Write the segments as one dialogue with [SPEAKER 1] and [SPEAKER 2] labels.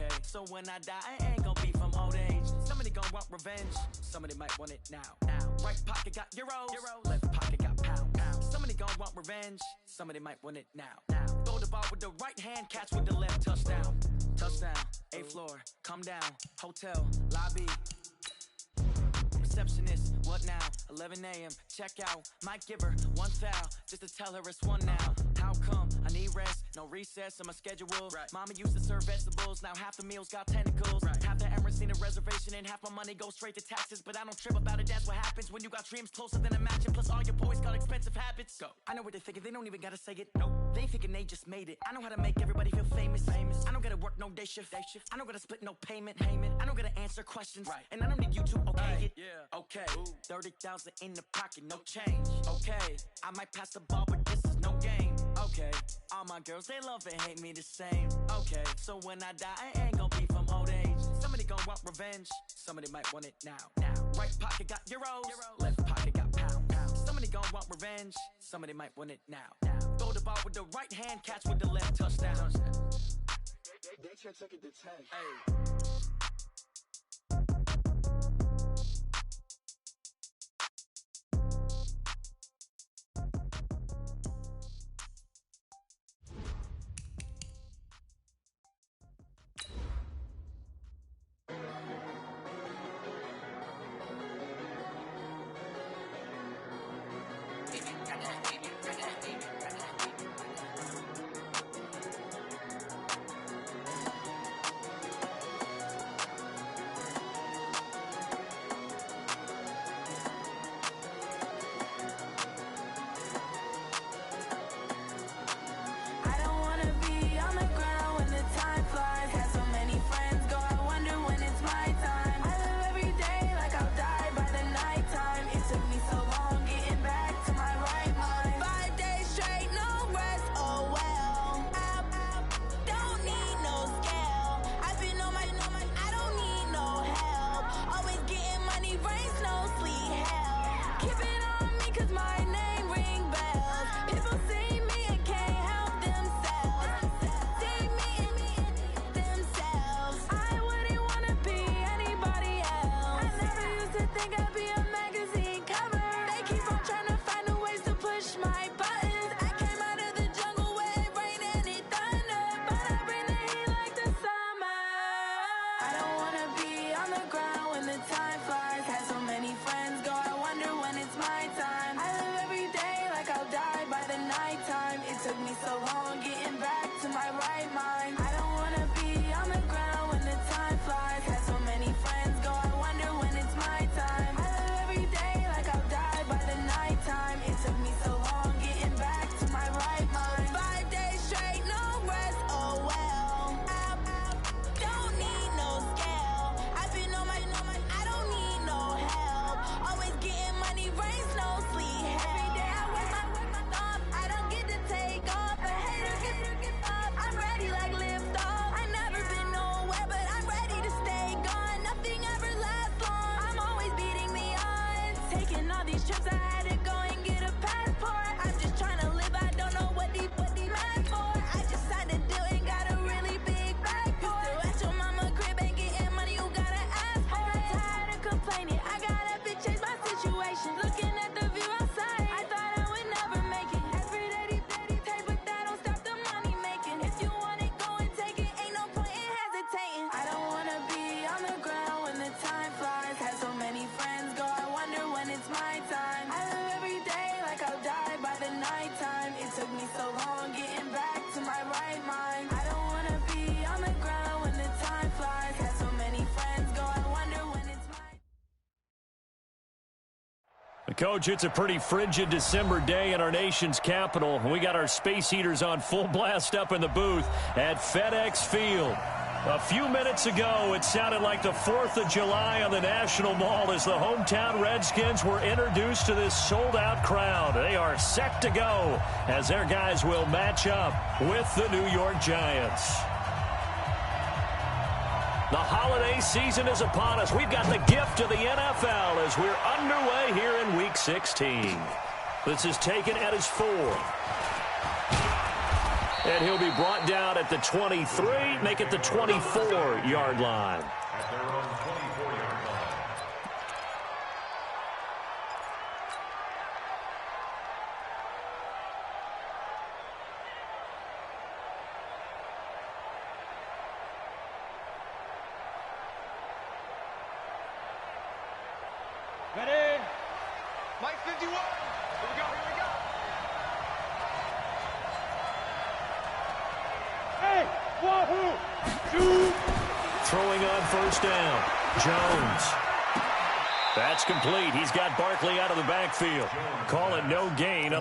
[SPEAKER 1] Okay, so when I die, I ain't gonna be from old age. Somebody gonna want revenge. Somebody might want it now. Right pocket got euros. Left pocket got pound. Somebody gonna want revenge. Somebody might want it now. Throw the ball with the right hand, catch with the left. Touchdown. 8th floor, come down. Hotel, lobby. Receptionist, what now? 11 a.m. check out. Might give her one foul just to tell her it's one now. How come? I need rest, no recess in my schedule. Mama used to serve vegetables, now half the meals got tentacles. Half the Emirates need a reservation and half my money goes straight to taxes. But I don't trip about it, that's what happens when you got dreams closer than a mansion. Plus all your boys got expensive habits. Go. I know what they're thinking, they don't even gotta say it. Nope. They thinking they just made it. I know how to make everybody feel famous. I don't gotta work no day shift. I don't gotta split no payment. I don't gotta answer questions. And I don't need you to okay it. Okay, 30,000 in the pocket, no change. Okay, I might pass the ball, but this is no game. Okay, all my girls, they love and hate me the same. Okay, so when I die, I ain't gonna be from old age. Somebody gonna want revenge. Somebody might want it now. Right pocket got euros. Left pocket got pound. Somebody gonna want revenge. Somebody might want it now. Throw the ball with the right hand, catch with the left. Touchdown. They took it to 10. Hey.
[SPEAKER 2] Coach, it's a pretty frigid December day in our nation's capital. We got our space heaters on full blast up in the booth at FedEx Field. A few minutes ago, it sounded like the 4th of July on the National Mall as the hometown Redskins were introduced to this sold-out crowd. They are set to go as their guys will match up with the New York Giants. The holiday season is upon us. We've got the gift of the NFL as we're underway here in Week 16. This is taken at his 4. And he'll be brought down at the 23, make it the 24-yard line.
[SPEAKER 3] At their own 24-yard line.
[SPEAKER 4] Ready? Mike 51. Here we go, here we go. Hey, wahoo! Two.
[SPEAKER 2] Throwing on first down. Jones. That's complete. He's got Barkley out of the backfield. Call it no gain.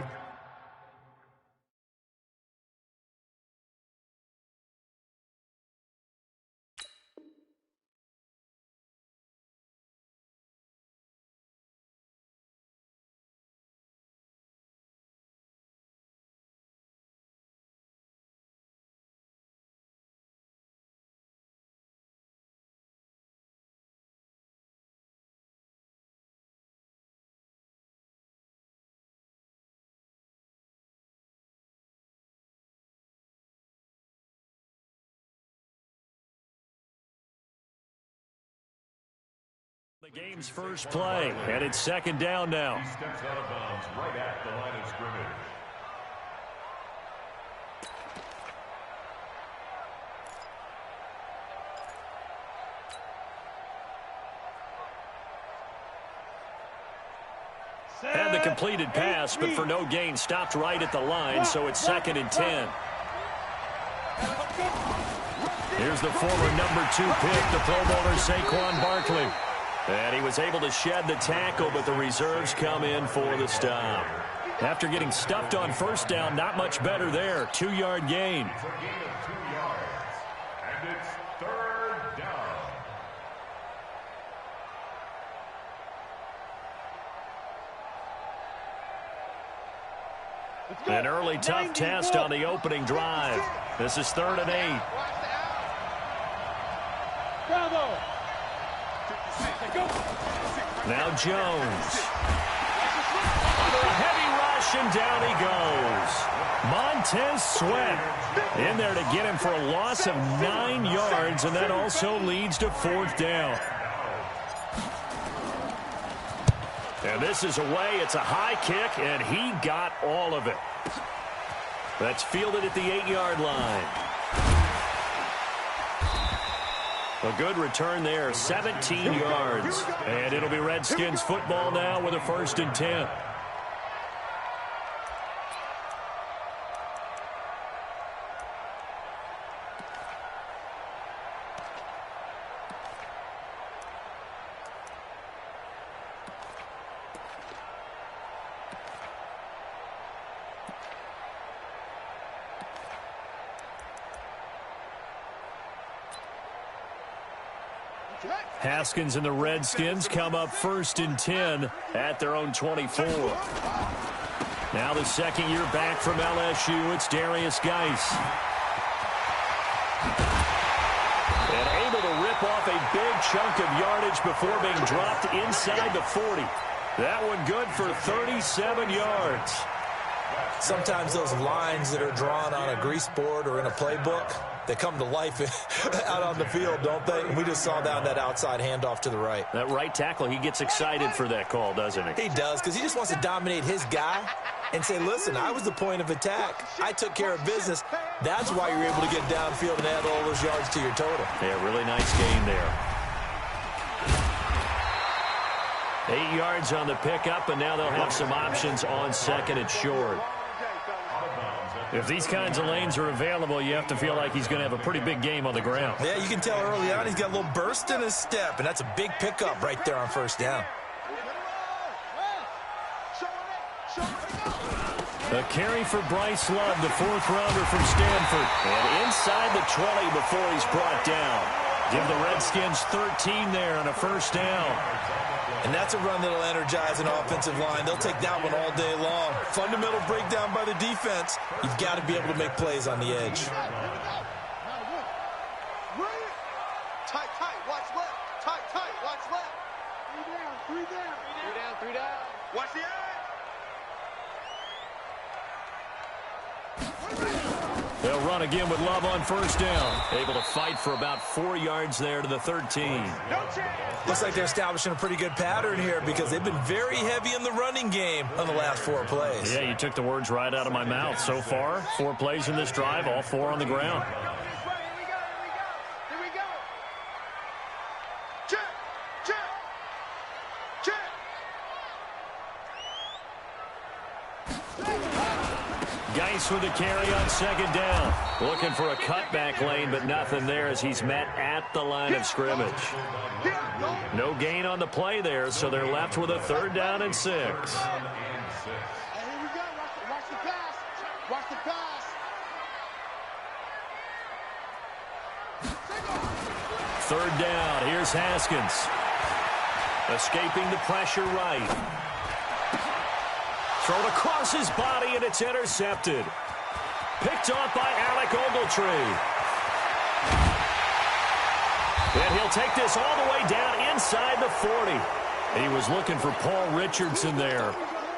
[SPEAKER 2] The game's first play, and it's second down now.
[SPEAKER 3] He steps out of bounds right at the line of scrimmage.
[SPEAKER 2] Had the completed pass, but for no gain, stopped right at the line, so it's second and 10. Here's the former number 2 pick, the Pro Bowler Saquon Barkley. And he was able to shed the tackle, but the reserves come in for the stop. After getting stuffed on first down, not much better there. 2-yard gain.
[SPEAKER 3] It's a gain of 2 yards. And it's third down.
[SPEAKER 2] An early tough test on the opening drive. This is 3rd and 8.
[SPEAKER 4] Bravo.
[SPEAKER 2] Now Jones. Under a heavy rush, and down he goes. Montez Sweat in there to get him for a loss of 9 yards, and that also leads to 4th down. And this is away. It's a high kick, and he got all of it. That's fielded at the 8-yard line. A good return there, 17 yards. And it'll be Redskins football now with a 1st and 10. Haskins and the Redskins come up 1st and 10 at their own 24. Now the second year back from LSU, it's Darius Geis. And able to rip off a big chunk of yardage before being dropped inside the 40. That one good for 37 yards.
[SPEAKER 5] Sometimes those lines that are drawn on a grease board or in a playbook, they come to life out on the field, don't they? And we just saw down that outside handoff to the right.
[SPEAKER 2] That right tackle, he gets excited for that call, doesn't he?
[SPEAKER 5] He does, because he just wants to dominate his guy and say, listen, I was the point of attack. I took care of business. That's why you're able to get downfield and add all those yards to your total.
[SPEAKER 2] Yeah, really nice gain there. 8 yards on the pickup, and now they'll have some options on 2nd and short. If these kinds of lanes are available, you have to feel like he's going to have a pretty big game on the ground.
[SPEAKER 5] Yeah, you can tell early on he's got a little burst in his step, and that's a big pickup right there on 1st down.
[SPEAKER 2] A carry for Bryce Love, the 4th-rounder from Stanford. And inside the 20 before he's brought down. Give the Redskins 13 there on a 1st down.
[SPEAKER 5] And that's a run that'll energize an offensive line. They'll take that one all day long. Fundamental breakdown by the defense. You've got to be able to make plays on the edge.
[SPEAKER 4] Tight, tight, watch left. Tight, tight, watch left. 3 down, 3 down. 3 down, 3 down. Watch the edge.
[SPEAKER 2] The They'll run again with Love on first down. Able to fight for about 4 yards there to the 13.
[SPEAKER 5] Looks like they're establishing a pretty good pattern here because they've been very heavy in the running game on the last 4 plays.
[SPEAKER 2] Yeah, you took the words right out of my mouth. So far, 4 plays in this drive, all 4 on the ground.
[SPEAKER 4] Here we go. Check.
[SPEAKER 2] Geis with the carry on second down. Looking for a cutback lane, but nothing there as he's met at the line of scrimmage. No gain on the play there, so they're left with a 3rd down and 6.
[SPEAKER 4] Here we go. Watch the pass. Watch the pass.
[SPEAKER 2] 3rd down. Here's Haskins. Escaping the pressure right. Thrown across his body, and it's intercepted. Picked off by Alec Ogletree. And he'll take this all the way down inside the 40. He was looking for Paul Richardson there.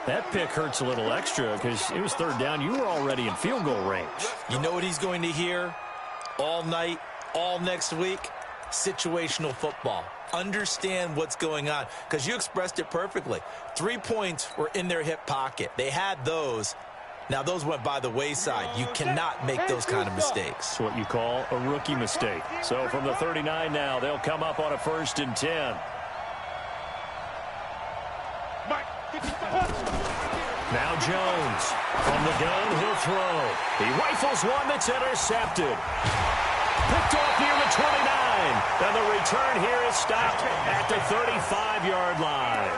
[SPEAKER 2] That pick hurts a little extra because it was 3rd down. You were already in field goal range.
[SPEAKER 5] You know what he's going to hear all night, all next week? Situational football. Understand what's going on because you expressed it perfectly. 3 points were in their hip pocket. They had those. Now, those went by the wayside. You cannot make those kind of mistakes.
[SPEAKER 2] It's what you call a rookie mistake. So from the 39 now, they'll come up on a 1st and 10. Now Jones. From the gun, he'll throw. He rifles one that's intercepted. Picked off near the 29. And the return here is stopped at the 35-yard line.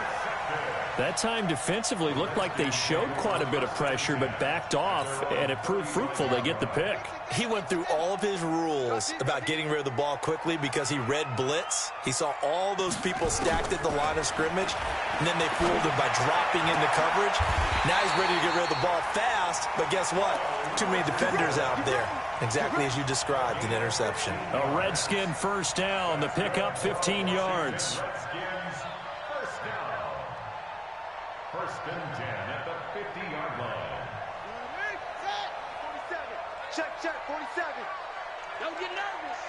[SPEAKER 2] That time defensively looked like they showed quite a bit of pressure but backed off, and it proved fruitful. They get the pick.
[SPEAKER 5] He went through all of his rules about getting rid of the ball quickly because he read blitz. He saw all those people stacked at the line of scrimmage, and then they fooled him by dropping into coverage. Now he's ready to get rid of the ball fast, but guess what? Too many defenders out there. Exactly as you described, an interception.
[SPEAKER 2] A Redskin 1st down. The pickup 15 yards.
[SPEAKER 3] First and 10 at the 50-yard line.
[SPEAKER 4] Check, 47. Don't get nervous.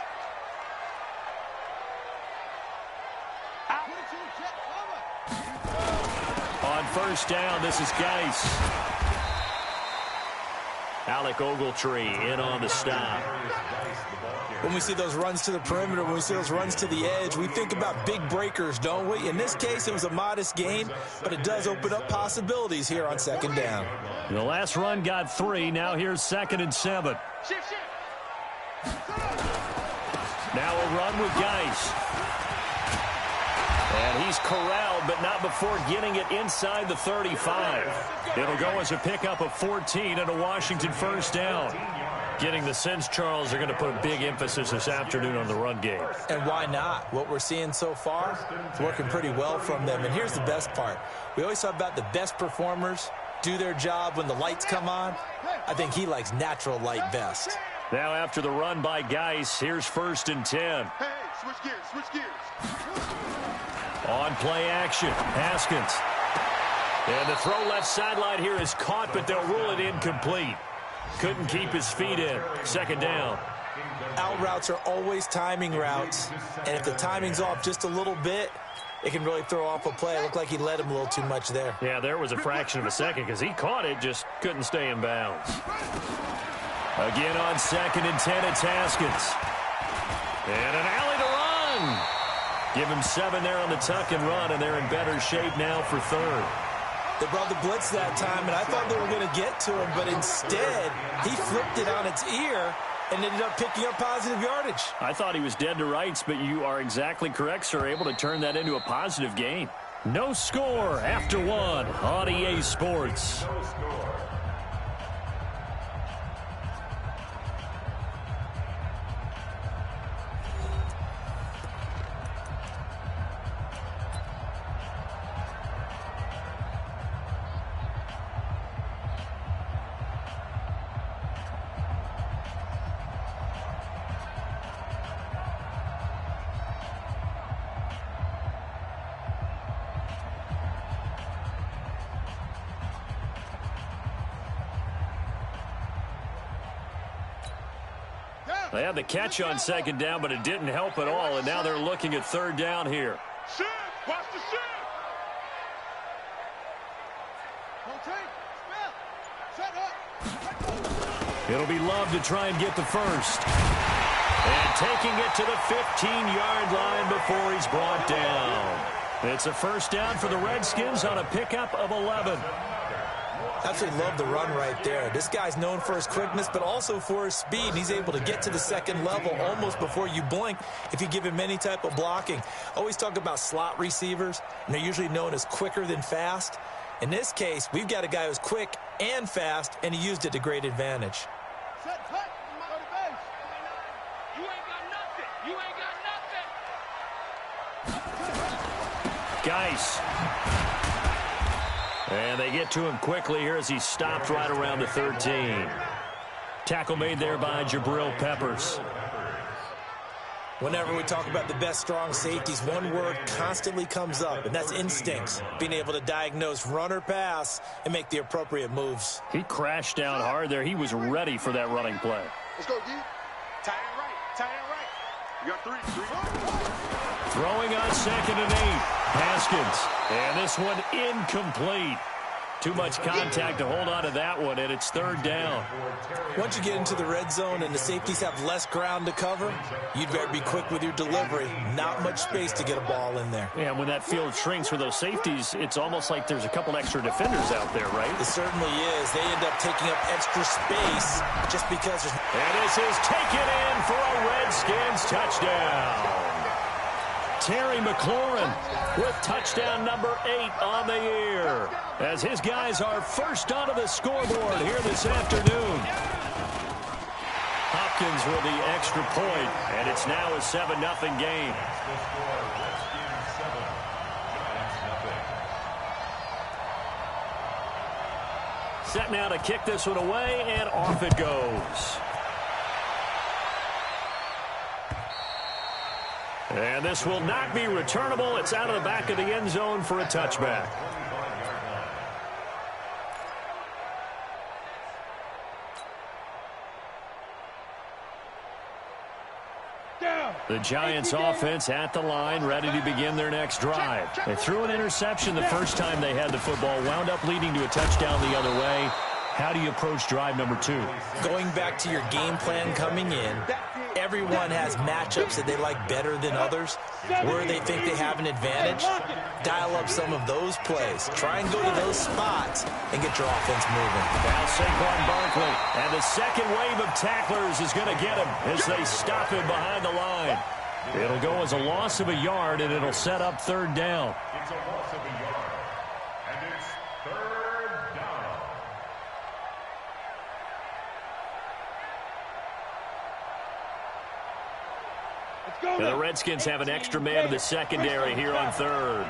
[SPEAKER 2] On 1st down, this is Geis. Alec Ogletree in on the stop.
[SPEAKER 5] When we see those runs to the perimeter, when we see those runs to the edge, we think about big breakers, don't we? In this case, it was a modest gain, but it does open up possibilities here on 2nd down.
[SPEAKER 2] The last run got 3. Now here's 2nd and 7.
[SPEAKER 4] Shift.
[SPEAKER 2] Now a run with Geis. And he's corralled, but not before getting it inside the 35. It'll go as a pickup of 14 and a Washington 1st down. Getting the sense, Charles, they're going to put a big emphasis this afternoon on the run game.
[SPEAKER 5] And why not? What we're seeing so far is working pretty well from them. And here's the best part. We always talk about the best performers do their job when the lights come on. I think he likes natural light best.
[SPEAKER 2] Now after the run by Geis, here's 1st and 10.
[SPEAKER 4] Hey, switch gears.
[SPEAKER 2] On play action, Haskins. And the throw left sideline here is caught, but they'll rule it incomplete. Couldn't keep his feet in. 2nd down.
[SPEAKER 5] Out routes are always timing routes, and if the timing's off just a little bit, it can really throw off a play. It looked like he led him a little too much there.
[SPEAKER 2] Yeah, there was a fraction of a second because he caught it, just couldn't stay in bounds. Again on 2nd and 10, it's Haskins. And an alley to run. Give him 7 there on the tuck and run, and they're in better shape now for 3rd.
[SPEAKER 5] They brought the blitz that time, and I thought they were going to get to him, but instead, he flipped it on its ear and ended up picking up positive yardage.
[SPEAKER 2] I thought he was dead to rights, but you are exactly correct, sir. Able to turn that into a positive gain. No score after 1 on EA Sports.
[SPEAKER 3] No score.
[SPEAKER 2] They had the catch on second down, but it didn't help at all, and now they're looking at third down here.
[SPEAKER 4] Shift! Watch the shift!
[SPEAKER 2] It'll be Love to try and get the first. And taking it to the 15-yard line before he's brought down. It's a first down for the Redskins on a pickup of 11.
[SPEAKER 5] Absolutely love the run right there. This guy's known for his quickness, but also for his speed. He's able to get to the second level almost before you blink if you give him any type of blocking. Always talk about slot receivers, and they're usually known as quicker than fast. In this case, we've got a guy who's quick and fast, and he used it to great advantage.
[SPEAKER 4] You ain't got nothing. You ain't got nothing.
[SPEAKER 2] Geis. And they get to him quickly here as he stopped right around the 13. Tackle made there by Jabril Peppers.
[SPEAKER 5] Whenever we talk about the best strong safeties, one word constantly comes up, and that's instincts. Being able to diagnose run or pass and make the appropriate moves.
[SPEAKER 2] He crashed down hard there. He was ready for that running play.
[SPEAKER 4] Let's go, D. Tie it right. Tie it right. You got three.
[SPEAKER 2] Throwing on 2nd and 8. Haskins. And this one incomplete. Too much contact to hold on to that one, and it's third down.
[SPEAKER 5] Once you get into the red zone and the safeties have less ground to cover, you'd better be quick with your delivery. Not much space to get a ball in there.
[SPEAKER 2] Yeah, and when that field shrinks for those safeties, it's almost like there's a couple extra defenders out there, right?
[SPEAKER 5] It certainly is. They end up taking up extra space just because there's...
[SPEAKER 2] And this is taken in for a Redskins touchdown. Terry McLaurin with touchdown number 8 on the year, as his guys are first onto the scoreboard here this afternoon. Hopkins with the extra point, and it's now a 7-0 game. Set now to kick this one away, and off it goes. And this will not be returnable. It's out of the back of the end zone for a touchback. The Giants offense at the line, ready to begin their next drive. They threw an interception the first time they had the football, wound up leading to a touchdown the other way. How do you approach drive number 2?
[SPEAKER 5] Going back to your game plan coming in, everyone has matchups that they like better than others, where they think they have an advantage. Dial up some of those plays. Try and go to those spots and get your offense moving.
[SPEAKER 2] Now Saquon Barkley, and the second wave of tacklers is going to get him as they stop him behind the line. It'll go as a loss of a yard, and it'll set up third down.
[SPEAKER 3] It's a loss of a yard, and it's third down.
[SPEAKER 2] And the Redskins have an extra man in the secondary here on third.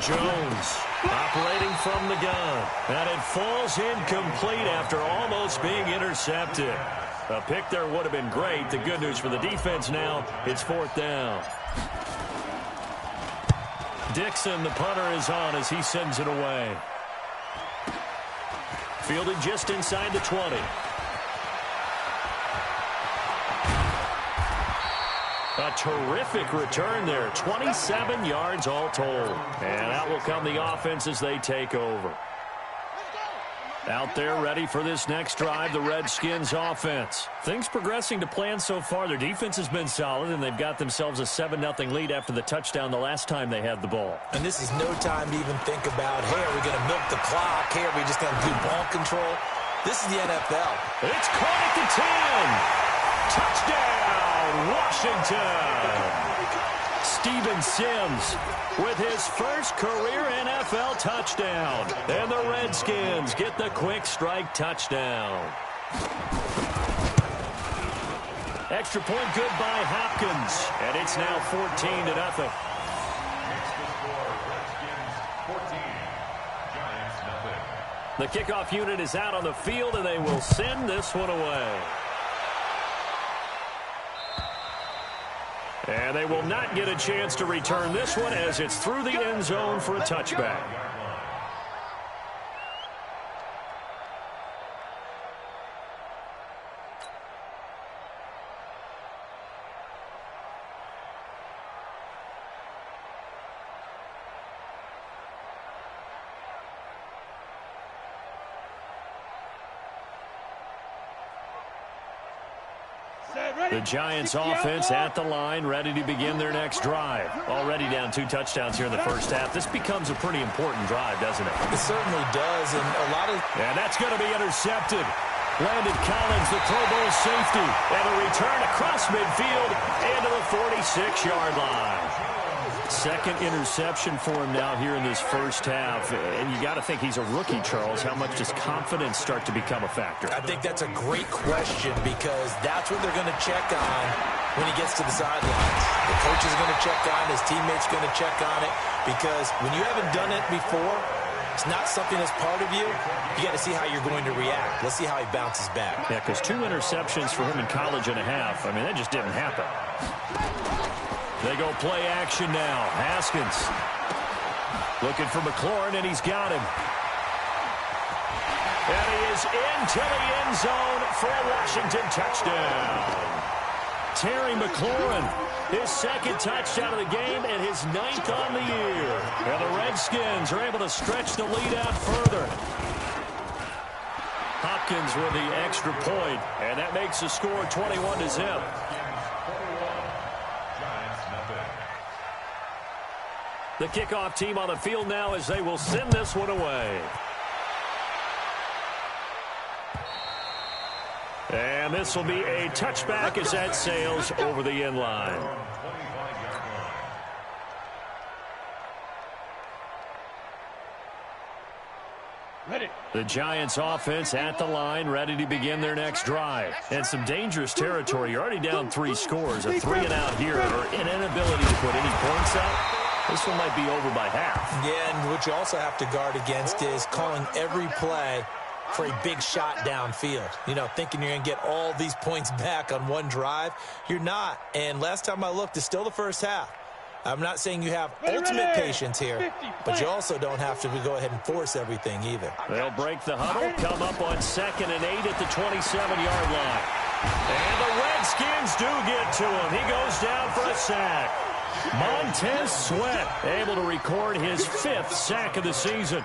[SPEAKER 2] Jones operating from the gun. And it falls incomplete after almost being intercepted. A pick there would have been great. The good news for the defense now, it's fourth down. Dixon, the punter, is on as he sends it away. Fielded just inside the 20. A terrific return there. 27 yards all told. And out will come the offense as they take over. Out there ready for this next drive, the Redskins offense. Things progressing to plan so far. Their defense has been solid, and they've got themselves a 7-0 lead after the touchdown the last time they had the ball.
[SPEAKER 5] And this is no time to even think about, hey, are we going to milk the clock? Hey, are we just going to do ball control? This is the NFL.
[SPEAKER 2] It's caught at the 10. Touchdown, Washington. Steven Sims with his first career NFL touchdown. And the Redskins get the quick strike touchdown. Extra point good by Hopkins. And it's now 14-0.
[SPEAKER 3] Next to score, Redskins 14, Giants 0.
[SPEAKER 2] The kickoff unit is out on the field, and they will send this one away. And they will not get a chance to return this one as it's through the end zone for a touchback. The Giants offense at the line, ready to begin their next drive. Already down 2 touchdowns here in the first half. This becomes a pretty important drive, doesn't it?
[SPEAKER 5] It certainly does, and a lot of...
[SPEAKER 2] And that's going to be intercepted. Landon Collins, the Pro Bowl safety, and a return across midfield into the 46-yard line. Second interception for him now here in this first half. And you got to think he's a rookie, Charles. How much does confidence start to become a factor?
[SPEAKER 5] I think that's a great question because that's what they're going to check on when he gets to the sidelines. The coach is going to check on, his teammates going to check on it because when you haven't done it before, it's not something that's part of you. You got to see how you're going to react. Let's see how he bounces back.
[SPEAKER 2] Yeah, because 2 interceptions for him in college and a half. I mean, that just didn't happen. They go play action now. Haskins looking for McLaurin, and he's got him. And he is into the end zone for a Washington touchdown. Terry McLaurin, his second touchdown of the game and his 9th on the year. And the Redskins are able to stretch the lead out further. Hopkins with the extra point, and that makes the score 21-0. The kickoff team on the field now as they will send this one away. And this will be a touchback as that sails over the end line. The Giants offense at the line, ready to begin their next drive. And some dangerous territory. You're already down 3 scores. A 3-and-out here, or an inability to put any points up. This one might be over by half. Yeah, and what you also have to guard against is calling every play for a big shot downfield. You know, thinking you're going to get all these points back on one drive. You're not. And last time I looked, it's still the first half. I'm not saying you have ultimate patience here, but you also don't have to go ahead and force everything either. They'll break the huddle, come up on 2nd and 8 at the 27-yard line. And the Redskins do get to him. He goes down for a sack. Montez Sweat able to record his 5th sack of the season.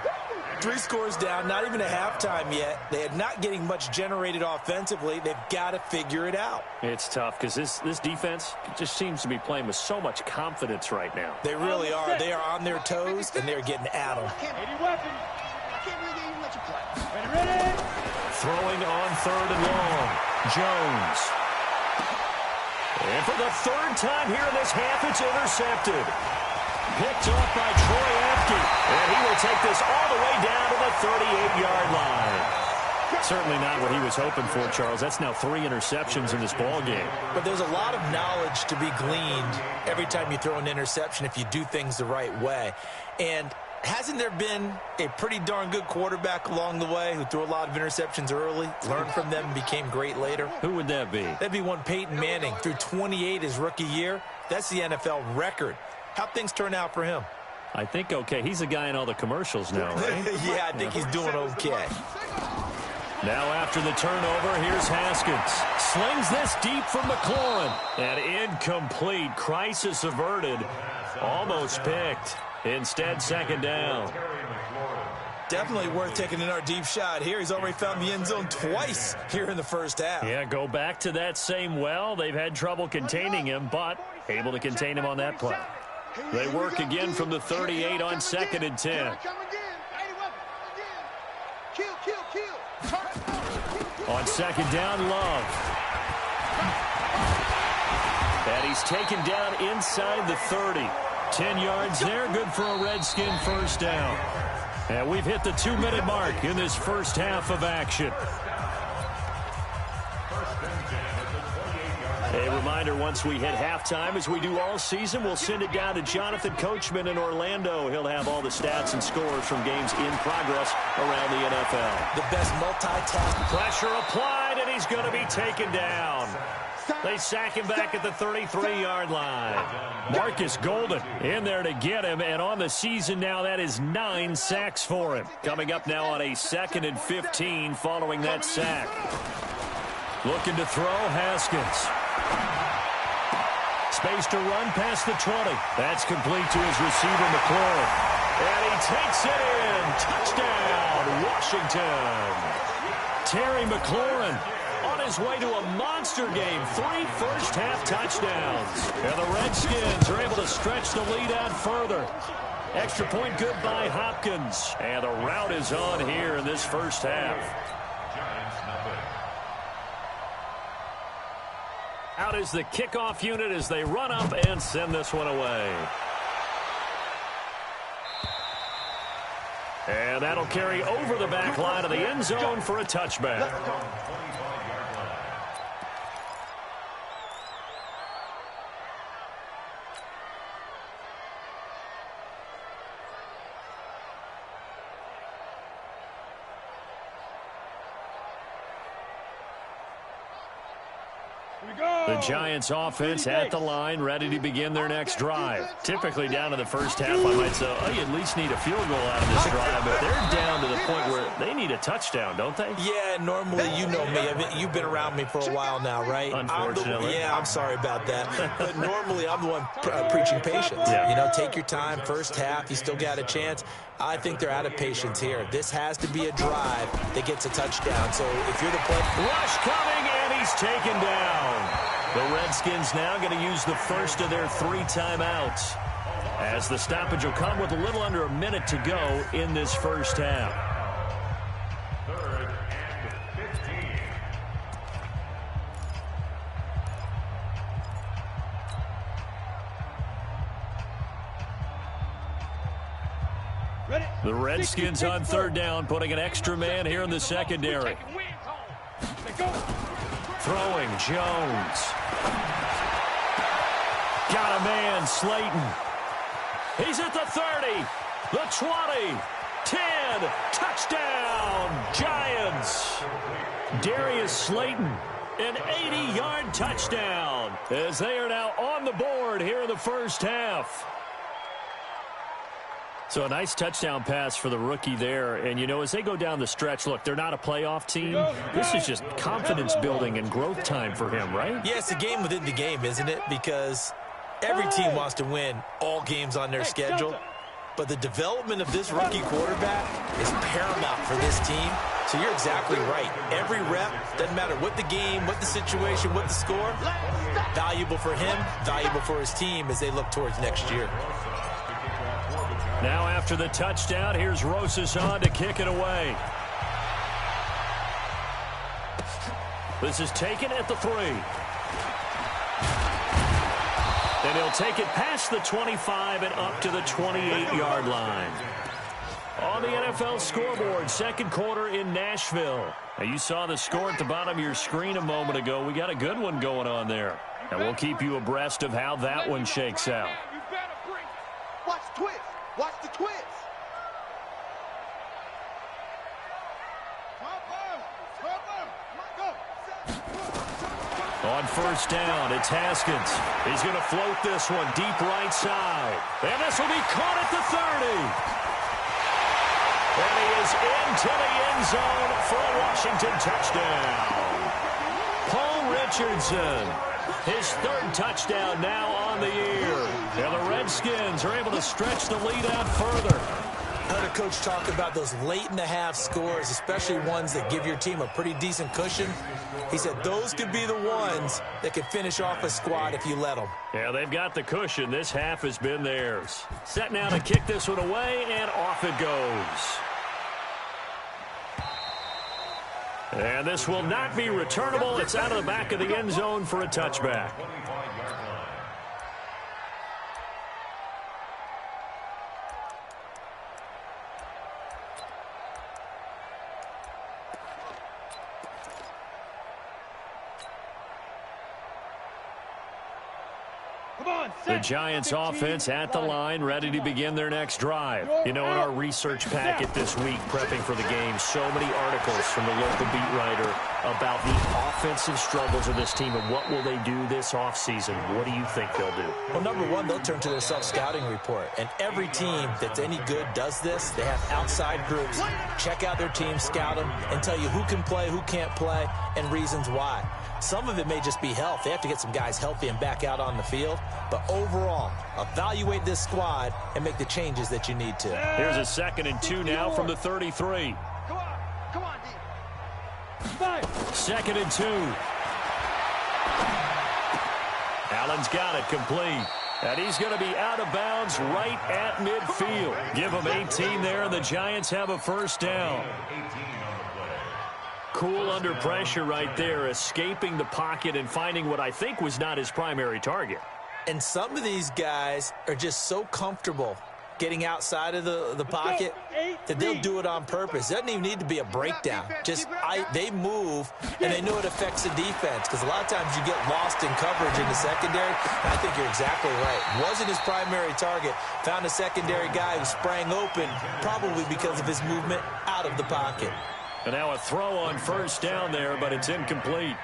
[SPEAKER 2] 3 scores down, not even a halftime yet. They are not getting much generated offensively. They've got to figure it out. It's tough because this defense just seems to be playing with so much confidence right now. They really are. They are on their toes, and they're getting at them. Throwing on 3rd and long. Jones. And for the 3rd time here in this half, it's intercepted. Picked off by Troy Apke. And he will take this all the way down to the 38-yard line. Certainly not what he was hoping for, Charles. That's now 3 interceptions in this ball game. But there's a lot of knowledge to be gleaned every time you throw an interception if you do things the right way. And hasn't there been a pretty darn good quarterback along the way who threw a lot of interceptions early, learned from them, and became great later? Who would that be? That'd be one Peyton Manning. Threw 28 his rookie year. That's the NFL record. How'd things turn out for him? I think okay. He's the guy in all the commercials now, right? Yeah, I think he's doing okay. Now after the turnover, here's Haskins. Slings this deep for McLaurin. And incomplete. Crisis averted. Almost picked. Instead, 2nd down. Definitely worth taking another deep shot here. He's already found the end zone twice here in the first half. Yeah, go back to that same well. They've had trouble containing him, but able to contain him on that play. They work again from the 38 on 2nd and 10. On 2nd down, Love. And he's taken down inside the 30. 10 yards there, good for a Redskin first down. And we've hit the 2-minute mark in this first half of action. A reminder, once we hit halftime, as we do all season, we'll send it down to Jonathan Coachman in Orlando. He'll have all the stats and scores from games in progress around the NFL. The best multitask. Pressure applied, and he's going to be taken down. They sack him back at the 33-yard line. Marcus Golden in there to get him, and on the season now, that is 9 sacks for him. Coming up now on a 2nd and 15 following that sack. Looking to throw, Haskins. Space to run past the 20. That's complete to his receiver, McLaurin. And he takes it in. Touchdown, Washington. Terry McLaurin on his way to a monster game. 3 first-half touchdowns. And the Redskins are able to stretch the lead out further. Extra point good by Hopkins. And the route is on here in this first half. Out is the kickoff unit as they run up and send this one away. And that'll carry over the back line of the end zone for a touchback. The Giants offense at the line, ready to begin their next drive. Typically down to the first half, I might say, oh, you at least need a field goal out of this drive, but they're down to the point where they need a touchdown, don't they?
[SPEAKER 5] Yeah, normally, you know me. I mean, you've been around me for a while now, right?
[SPEAKER 2] Unfortunately.
[SPEAKER 5] I'm sorry about that. But normally, I'm the one preaching patience.
[SPEAKER 2] Yeah.
[SPEAKER 5] You know, take your time, first half, you still got a chance. I think they're out of patience here. This has to be a drive that gets a touchdown. So if you're the player...
[SPEAKER 2] Rush coming, and he's taken down. The Redskins now going to use the first of their 3 timeouts, as the stoppage will come with a little under a minute to go in this first half.
[SPEAKER 3] 3rd and 15.
[SPEAKER 2] The Redskins on 3rd down, putting an extra man here in the secondary. Throwing, Jones. Got a man, Slayton. He's at the 30, the 20, 10, touchdown, Giants. Darius Slayton, an 80-yard touchdown, as they are now on the board here in the first half. So a nice touchdown pass for the rookie there. And, you know, as they go down the stretch, look, they're not a playoff team. This is just confidence building and growth time for him, right?
[SPEAKER 5] Yeah, it's a game within the game, isn't it? Because every team wants to win all games on their schedule. But the development of this rookie quarterback is paramount for this team. So you're exactly right. Every rep, doesn't matter what the game, what the situation, what the score, valuable for him, valuable for his team as they look towards next year.
[SPEAKER 2] Now after the touchdown, here's Rosas on to kick it away. This is taken at the 3. And he'll take it past the 25 and up to the 28-yard line. On the NFL scoreboard, second quarter in Nashville. Now you saw the score at the bottom of your screen a moment ago. We got a good one going on there. And we'll keep you abreast of how that one shakes out.
[SPEAKER 4] Watch the twist. Watch the twist.
[SPEAKER 2] On first down, it's Haskins. He's going to float this one deep right side. And this will be caught at the 30. And he is into the end zone for a Washington touchdown. Paul Richardson, his 3rd touchdown now on the year. And the Redskins are able to stretch the lead out further.
[SPEAKER 5] I heard a coach talk about those late-in-the-half scores, especially ones that give your team a pretty decent cushion. He said those could be the ones that could finish off a squad if you let them.
[SPEAKER 2] Yeah, they've got the cushion. This half has been theirs. Set now to kick this one away, and off it goes. And this will not be returnable. It's out of the back of the end zone for a touchback. The Giants offense at the line, ready to begin their next drive. You know, in our research packet this week, prepping for the game, so many articles from the local beat writer about the offensive struggles of this team and what will they do this offseason. What do you think they'll do?
[SPEAKER 5] Well, number one, they'll turn to their self-scouting report. And every team that's any good does this. They have outside groups, check out their team, scout them, and tell you who can play, who can't play, and reasons why. Some of it may just be health. They have to get some guys healthy and back out on the field. But overall, evaluate this squad and make the changes that you need to.
[SPEAKER 2] Here's a 2nd and 2 now from the 33.
[SPEAKER 4] Come on, D.
[SPEAKER 2] 2nd and 2. Allen's got it complete. And he's going to be out of bounds right at midfield. Give him 18 there, and the Giants have a first down. Cool under pressure right there, escaping the pocket and finding what I think was not his primary target.
[SPEAKER 5] And some of these guys are just so comfortable getting outside of the pocket that they'll do it on purpose. It doesn't even need to be a breakdown. They move, and they know it affects the defense, because a lot of times you get lost in coverage in the secondary, and I think you're exactly right. Wasn't his primary target. Found a secondary guy who sprang open, probably because of his movement out of the pocket.
[SPEAKER 2] And now a throw on first down there, but it's incomplete.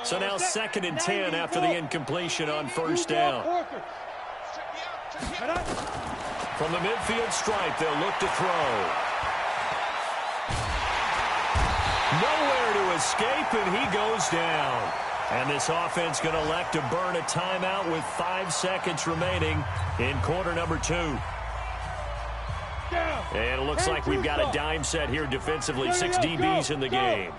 [SPEAKER 2] So now 2nd and 10 after the incompletion on first down. From the midfield stripe, they'll look to throw. Nowhere to escape, and he goes down. And this offense going to elect to burn a timeout with 5 seconds remaining in quarter number 2. And it looks like we've got a dime set here defensively. 6 DBs in the game.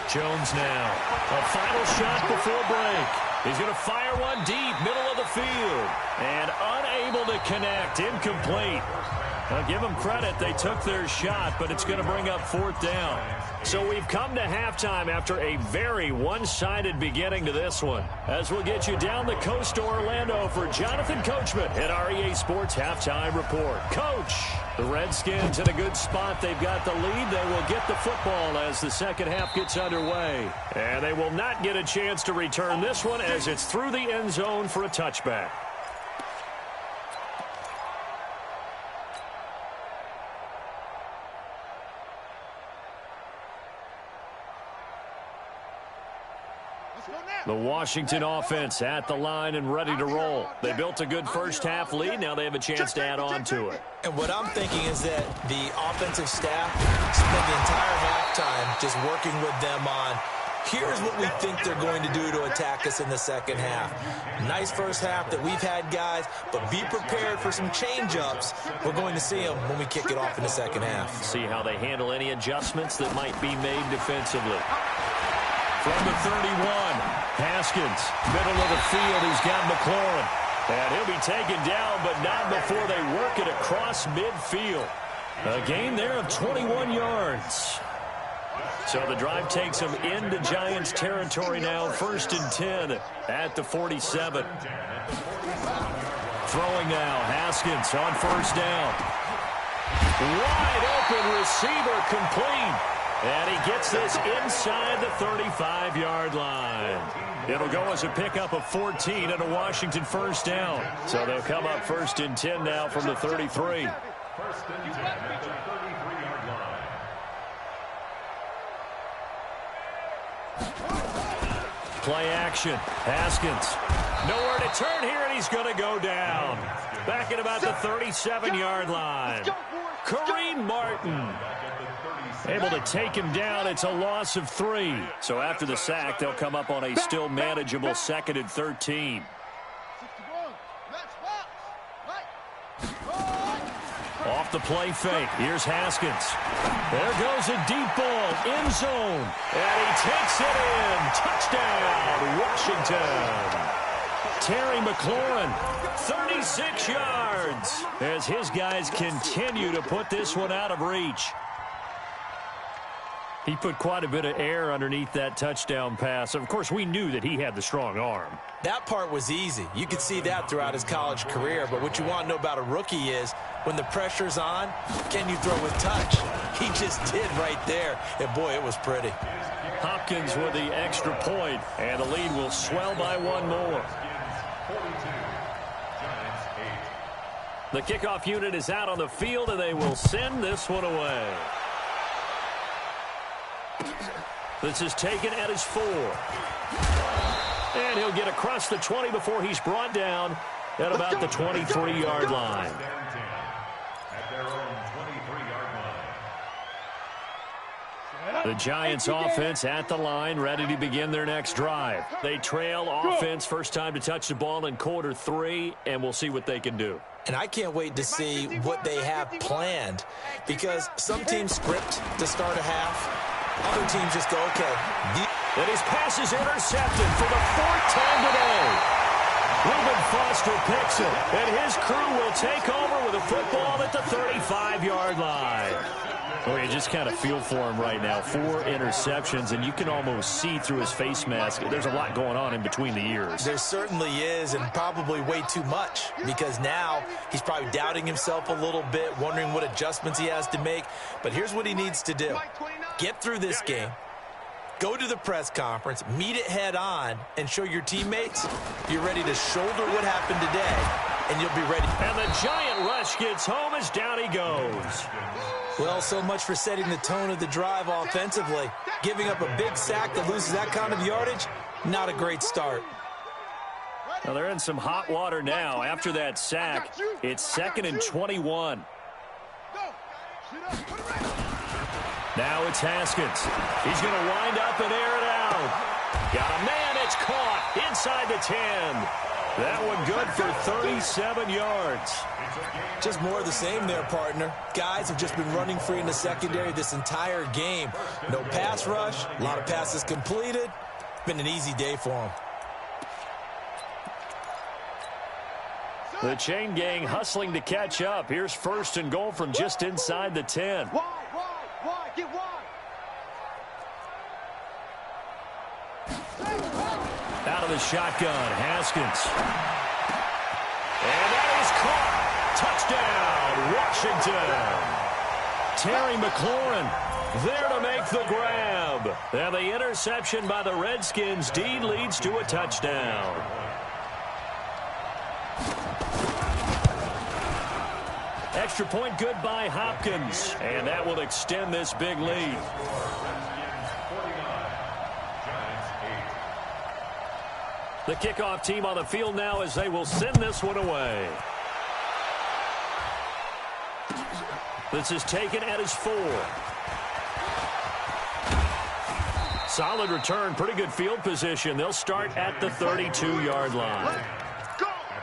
[SPEAKER 2] Jones now. A final shot before break. He's going to fire one deep, middle of the field. And unable to connect. Incomplete. I'll give them credit. They took their shot, but it's going to bring up 4th down. So we've come to halftime after a very one-sided beginning to this one. As we'll get you down the coast to Orlando for Jonathan Coachman at our EA Sports Halftime Report. Coach, the Redskins in a good spot. They've got the lead. They will get the football as the second half gets underway. And they will not get a chance to return this one as it's through the end zone for a touchback. The Washington offense at the line and ready to roll. They built a good first half lead. Now they have a chance to add on to it.
[SPEAKER 5] And what I'm thinking is that the offensive staff spent the entire halftime just working with them on, here's what we think they're going to do to attack us in the second half. Nice first half that we've had, guys, but be prepared for some change-ups. We're going to see them when we kick it off in the second half.
[SPEAKER 2] See how they handle any adjustments that might be made defensively. From the 31, Haskins, middle of the field, he's got McLaurin. And he'll be taken down, but not before they work it across midfield. A gain there of 21 yards. So the drive takes them into Giants territory now, 1st and 10 at the 47. Throwing now, Haskins on first down. Wide open receiver complete. And he gets this inside the 35-yard line. It'll go as a pickup of 14 and a Washington first down. So they'll come up 1st and 10 now from the 33.
[SPEAKER 3] 1st and 10 at the 33-yard line.
[SPEAKER 2] Play action. Haskins. Nowhere to turn here, and he's going to go down. Back at about the 37-yard line. Kareem Martin. Able to take him down. It's a loss of 3. So after the sack, they'll come up on a still manageable 2nd and 13. Off the play fake. Here's Haskins. There goes a deep ball. End zone. And he takes it in. Touchdown, Washington. Terry McLaurin, 36 yards. As his guys continue to put this one out of reach. He put quite a bit of air underneath that touchdown pass. Of course, we knew that he had the strong arm.
[SPEAKER 5] That part was easy. You could see that throughout his college career. But what you want to know about a rookie is when the pressure's on, can you throw with touch? He just did right there. And, boy, it was pretty.
[SPEAKER 2] Hopkins with the extra point, and the lead will swell by one more. The kickoff unit is out on the field, and they will send this one away. This is taken at his 4. And he'll get across the 20 before he's brought down at about the 23-yard line.
[SPEAKER 3] At their own 23-yard line.
[SPEAKER 2] The Giants offense at the line, ready to begin their next drive. They trail offense, first time to touch the ball in quarter 3, and we'll see what they can do.
[SPEAKER 5] And I can't wait to see what they have planned, because some teams script to start a half. Other teams just go, okay.
[SPEAKER 2] And his pass is intercepted for the 4th time today. Reuben Foster picks it, and his crew will take over with a football at the 35-yard line. Oh, you just kind of feel for him right now. 4 interceptions, and you can almost see through his face mask. There's a lot going on in between the ears.
[SPEAKER 5] There certainly is, and probably way too much, because now he's probably doubting himself a little bit, wondering what adjustments he has to make. But here's what he needs to do. Get through this game, go to the press conference, meet it head on, and show your teammates you're ready to shoulder what happened today, and you'll be ready.
[SPEAKER 2] And the Giant rush gets home as down he goes.
[SPEAKER 5] Well, so much for setting the tone of the drive offensively. Giving up a big sack that loses that kind of yardage, not a great start.
[SPEAKER 2] Well, they're in some hot water now. After that sack, it's 2nd and 21. Now it's Haskins. He's going to wind up and air it out. Got a man. It's caught inside the 10. That one good for 37 yards.
[SPEAKER 5] Just more of the same there, partner. Guys have just been running free in the secondary this entire game. No pass rush, a lot of passes completed. Been an easy day for them.
[SPEAKER 2] The chain gang hustling to catch up. Here's 1st and goal from just inside the 10.
[SPEAKER 4] Wide, get wide.
[SPEAKER 2] Out of the shotgun, Haskins. And that is caught. Touchdown, Washington. Terry McLaurin there to make the grab. And the interception by the Redskins deed leads to a touchdown. Extra point good by Hopkins. And that will extend this big lead. The kickoff team on the field now as they will send this one away. This is taken at his 4. Solid return, pretty good field position. They'll start at the 32-yard line.
[SPEAKER 3] At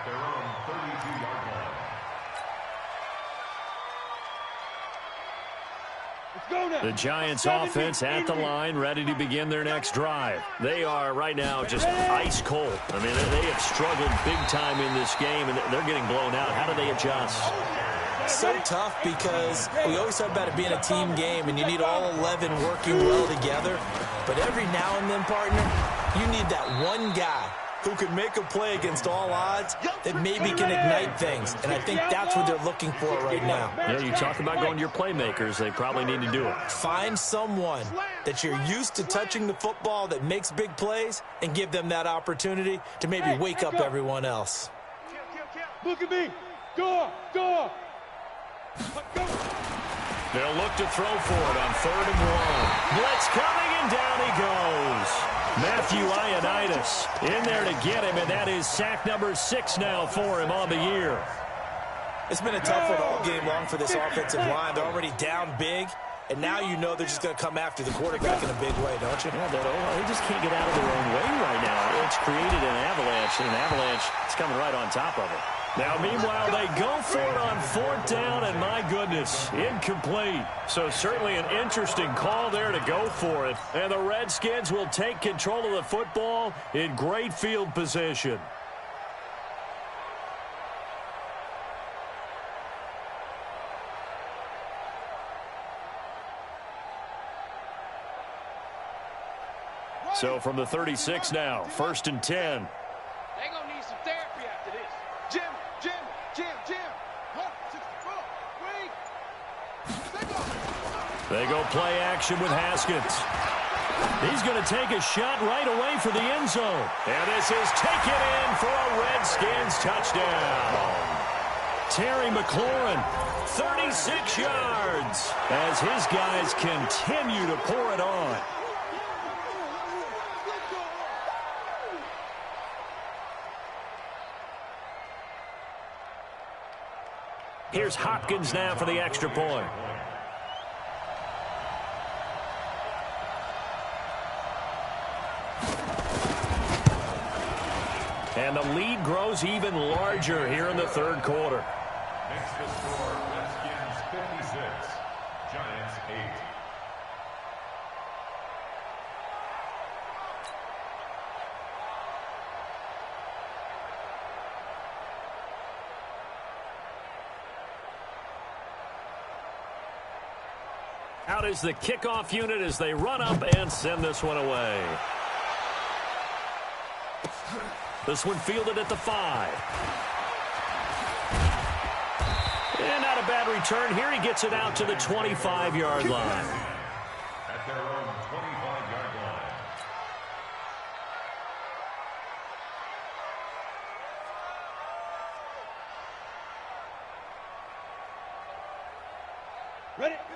[SPEAKER 3] their own 32-yard line.
[SPEAKER 2] The Giants offense at the line, ready to begin their next drive. They are right now just ice cold. I mean, they have struggled big time in this game, and they're getting blown out. How do they adjust?
[SPEAKER 5] So tough, because we always talk about it being a team game, and you need all 11 working well together. But every now and then, partner, you need that one guy who can make a play against all odds that maybe can ignite things. And I think that's what they're looking for right now.
[SPEAKER 2] Yeah, you talk about going to your playmakers. They probably need to do it.
[SPEAKER 5] Find someone that you're used to touching the football that makes big plays and give them that opportunity to maybe wake up everyone else.
[SPEAKER 4] Look at me. Go.
[SPEAKER 2] They'll look to throw for it on 3rd and 1. Blitz coming, and down he goes. Matthew Ioannidis in there to get him, and that is sack number 6 now for him on the year.
[SPEAKER 5] It's been a tough one all game long for this offensive line. They're already down big, and now you know they're just going to come after the quarterback in a big way, don't you?
[SPEAKER 2] Yeah, they just can't get out of their own way right now. It's created an avalanche, and an avalanche is coming right on top of it. Now, meanwhile, they go for it on 4th down, and my goodness, incomplete. So certainly an interesting call there to go for it. And the Redskins will take control of the football in great field position. So from the 36 now, 1st and 10.
[SPEAKER 4] They're going to need some therapy after this. Jim.
[SPEAKER 2] They go play action with Haskins. He's going to take a shot right away for the end zone. And this is taken in for a Redskins touchdown. Terry McLaurin, 36 yards, as his guys continue to pour it on. Here's Hopkins now for the extra point. And the lead grows even larger here in the third quarter.
[SPEAKER 3] Makes the score Redskins 56, Giants 8.
[SPEAKER 2] Out is the kickoff unit as they run up and send this one away. This one fielded at the 5. And not a bad return here. He gets it out to the 25-yard line.
[SPEAKER 3] At their own 25-yard line.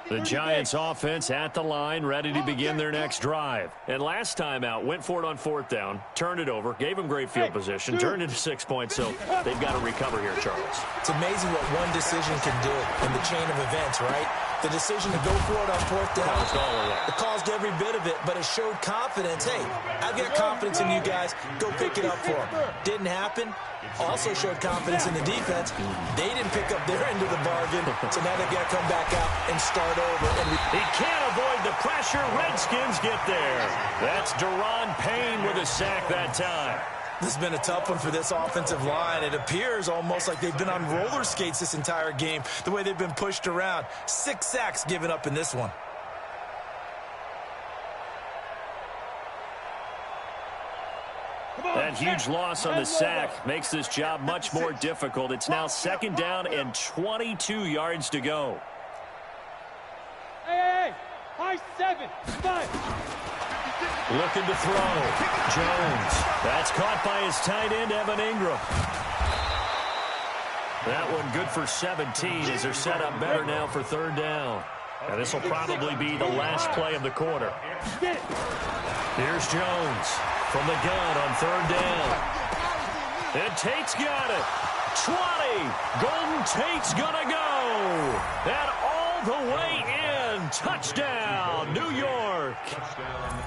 [SPEAKER 2] The Giants offense at the line, ready to begin their next drive. And last time out, went for it on 4th down, turned it over, gave them great field position, turned it to 6 points, so they've got to recover here, Charles.
[SPEAKER 5] It's amazing what one decision can do in the chain of events, right? The decision to go for it on 4th down. It caused every bit of it, but it showed confidence. Hey, I've got confidence in you guys. Go pick it up for them. Didn't happen. Also showed confidence in the defense. They didn't pick up their end of the bargain, so now they've got to come back out and start over.
[SPEAKER 2] He can't avoid the pressure. Redskins get there. That's Deron Payne with a sack that time.
[SPEAKER 5] This has been a tough one for this offensive line. It appears almost like they've been on roller skates this entire game, the way they've been pushed around. 6 sacks given up in this one.
[SPEAKER 2] That huge loss on the sack makes this job much more difficult. It's now 2nd down and 22 yards to go.
[SPEAKER 4] Hey, high 7, 5.
[SPEAKER 2] Looking to throw. Jones. That's caught by his tight end, Evan Ingram. That one good for 17 as they're set up better now for 3rd down. And this will probably be the last play of the quarter. Here's Jones from the gun on 3rd down. And Tate's got it. 20. Golden Tate's gonna go. And all the way in. Touchdown, New York.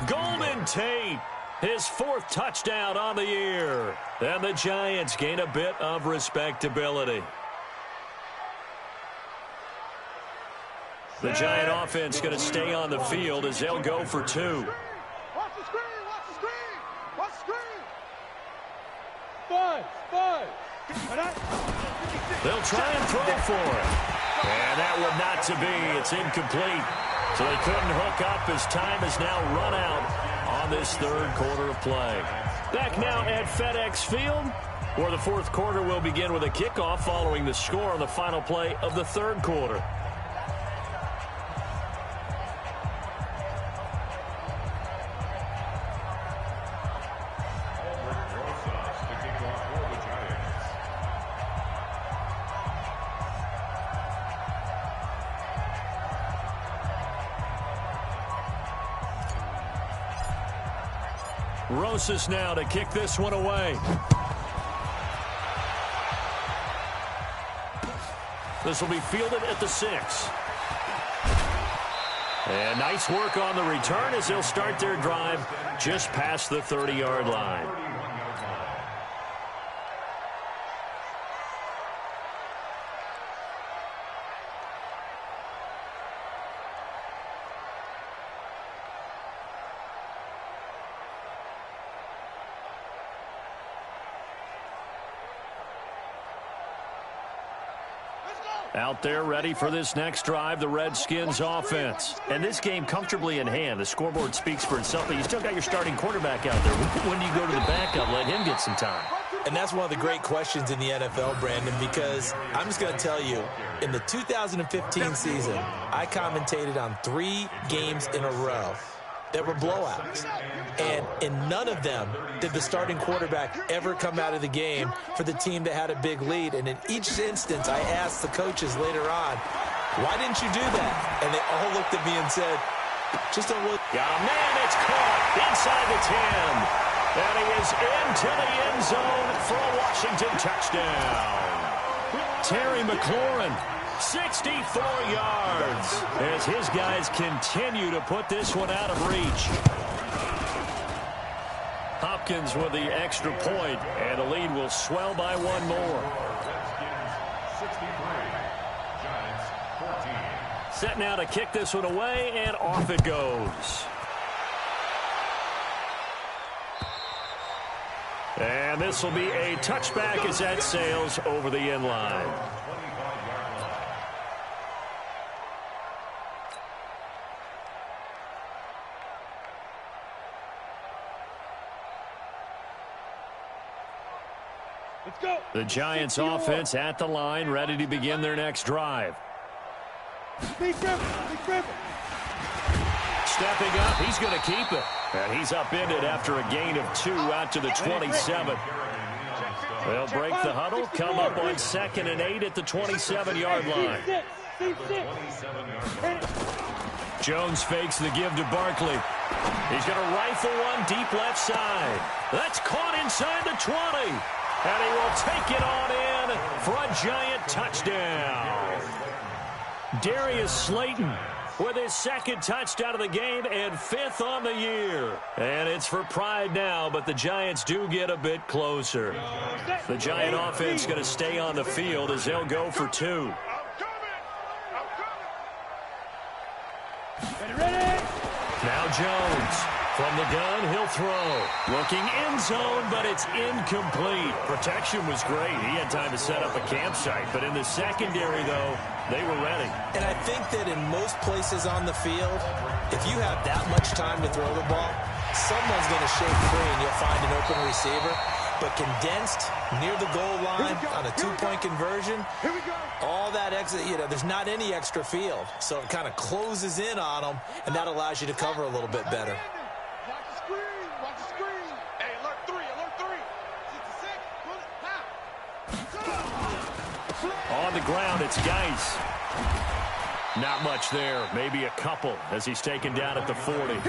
[SPEAKER 2] Golden Tate, his 4th touchdown on the year. And the Giants gain a bit of respectability. The Giant offense going to stay on the field as they'll go for 2.
[SPEAKER 4] Watch the screen, watch the screen, watch the screen. 5.
[SPEAKER 2] They'll try and throw for it. And that one not to be. It's incomplete. So they couldn't hook up as time has now run out on this 3rd quarter of play. Back now at FedEx Field, where the 4th quarter will begin with a kickoff following the score on the final play of the 3rd quarter. Rosas now to kick this one away. This will be fielded at the 6. And nice work on the return as they'll start their drive just past the 30-yard line. Out there ready for this next drive, the Redskins offense. And this game comfortably in hand. The scoreboard speaks for itself, but you still got your starting quarterback out there. When do you go to the backup, let him get some time?
[SPEAKER 5] And that's one of the great questions in the NFL, Brandon, because I'm just going to tell you, in the 2015 season, I commentated on 3 games in a row that were blowouts. And in none of them did the starting quarterback ever come out of the game for the team that had a big lead. And in each instance, I asked the coaches later on, why didn't you do that? And they all looked at me and said, just don't look.
[SPEAKER 2] Yeah, man, it's caught inside the 10. And he is into the end zone for a Washington touchdown. Terry McLaurin, 64 yards, as his guys continue to put this one out of reach. Hopkins with the extra point, and the lead will swell by one more.
[SPEAKER 3] Redskins 63, Giants 14.
[SPEAKER 2] Set now to kick this one away, and off it goes. And this will be a touchback as that sails over the end line.
[SPEAKER 4] Let's go.
[SPEAKER 2] The Giants offense at the line, ready to begin their next drive.
[SPEAKER 4] Big River.
[SPEAKER 2] Stepping up, he's going to keep it. And he's upended after a gain of 2 out to the 27. They'll break the huddle, come up on 2nd and 8 at the 27-yard line. Jones fakes the give to Barkley. He's going to rifle one deep left side. That's caught inside the 20. And he will take it on in for a Giant touchdown. Darius Slayton with his 2nd touchdown of the game and 5th on the year. And it's for pride now, but the Giants do get a bit closer. The Giant offense going to stay on the field as they'll go for 2. Now Jones. From the gun, he'll throw. Looking end zone, but it's incomplete. Protection was great. He had time to set up a campsite. But in the secondary, though, they were ready.
[SPEAKER 5] And I think that in most places on the field, if you have that much time to throw the ball, someone's going to shake free and you'll find an open receiver. But condensed near the goal line on a 2-point conversion, all that extra, there's not any extra field. So it kind of closes in on them, and that allows you to cover a little bit better.
[SPEAKER 4] Watch the screen. Hey, alert 3. 66,
[SPEAKER 2] On the ground, it's Geis. Not much there. Maybe a couple as he's taken down at the 40.